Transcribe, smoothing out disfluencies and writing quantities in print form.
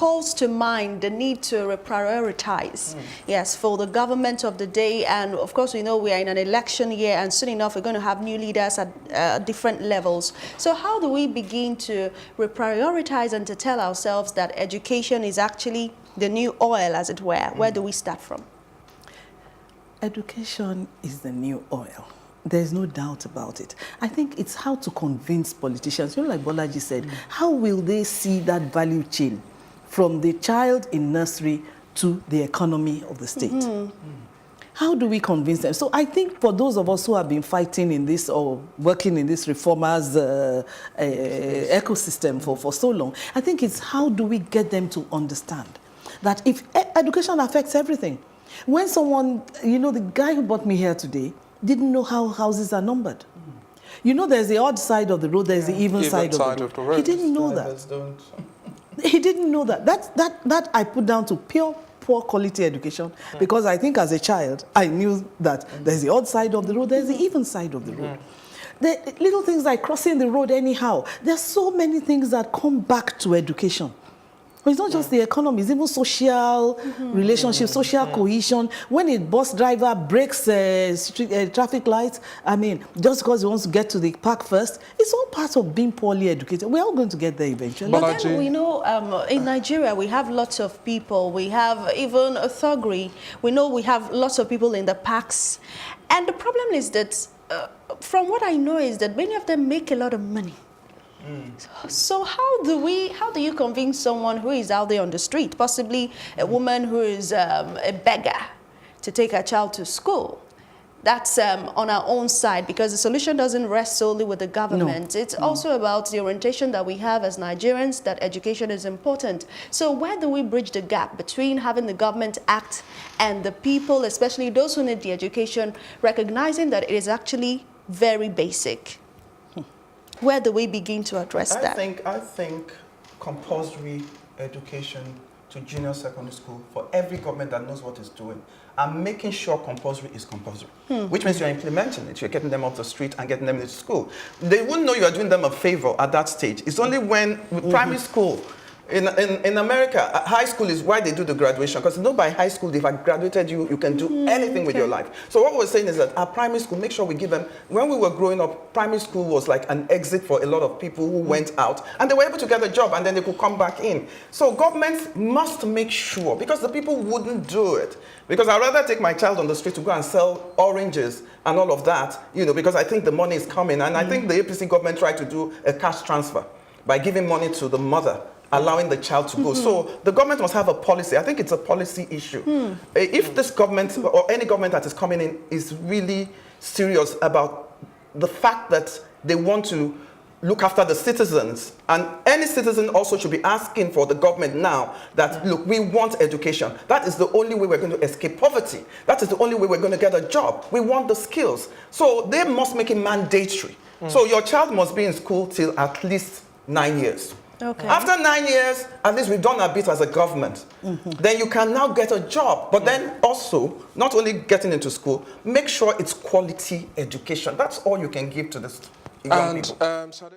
calls to mind the need to reprioritize, yes, for the government of the day. And of course, we know we are in an election year, and soon enough, we're going to have new leaders at different levels. So how do we begin to reprioritize and to tell ourselves that education is actually the new oil, as it were? Where do we start from? Education is the new oil. There's no doubt about it. I think it's how to convince politicians. You know, like Bolaji said, how will they see that value chain from the child in nursery to the economy of the state? How do we convince them? So I think for those of us who have been fighting in this or working in this reformers ecosystem for so long, I think it's how do we get them to understand that if education affects everything. When someone, you know, the guy who brought me here today didn't know how houses are numbered. You know, there's the odd side of the road, there's the even side of the road. He didn't know that. He didn't know that. That I put down to poor quality education, because I think as a child, I knew that there's the odd side of the road, there's the even side of the road. The little things like crossing the road anyhow. There's so many things that come back to education. It's not just the economy, it's even social relationships, social cohesion. When a bus driver breaks traffic lights, I mean, just because he wants to get to the park first, it's all part of being poorly educated. We're all going to get there eventually. But then we know in Nigeria, we have lots of people. We have even a thuggery. We know we have lots of people in the parks. And the problem is that, from what I know, is that many of them make a lot of money. So how do you convince someone who is out there on the street, possibly a woman who is a beggar, to take her child to school? That's on our own side, because the solution doesn't rest solely with the government. It's also about the orientation that we have as Nigerians, that education is important. So where do we bridge the gap between having the government act and the people, especially those who need the education, recognizing that it is actually very basic? Where do we begin to address that? I think compulsory education to junior secondary school for every government that knows what it's doing, and making sure compulsory is compulsory, which means you're implementing it. You're getting them off the street and getting them into school. They wouldn't know you are doing them a favor at that stage. It's only when primary school, in America, high school is why they do the graduation, because you know by high school, if I graduated you can do anything with your life. So what we're saying is that our primary school, make sure we give them, when we were growing up, primary school was like an exit for a lot of people who went out, and they were able to get a job, and then they could come back in. So governments must make sure, because the people wouldn't do it. Because I'd rather take my child on the street to go and sell oranges and all of that, you know, because I think the money is coming. And I think the APC government tried to do a cash transfer by giving money to the mother, allowing the child to go. So the government must have a policy. I think it's a policy issue. If this government or any government that is coming in is really serious about the fact that they want to look after the citizens, and any citizen also should be asking for the government now that, look, we want education. That is the only way we're going to escape poverty. That is the only way we're going to get a job. We want the skills. So they must make it mandatory. So your child must be in school till at least 9 years. Okay. After 9 years, at least we've done a bit as a government. Then you can now get a job. But then also, not only getting into school, make sure it's quality education. That's all you can give to this young people. Sade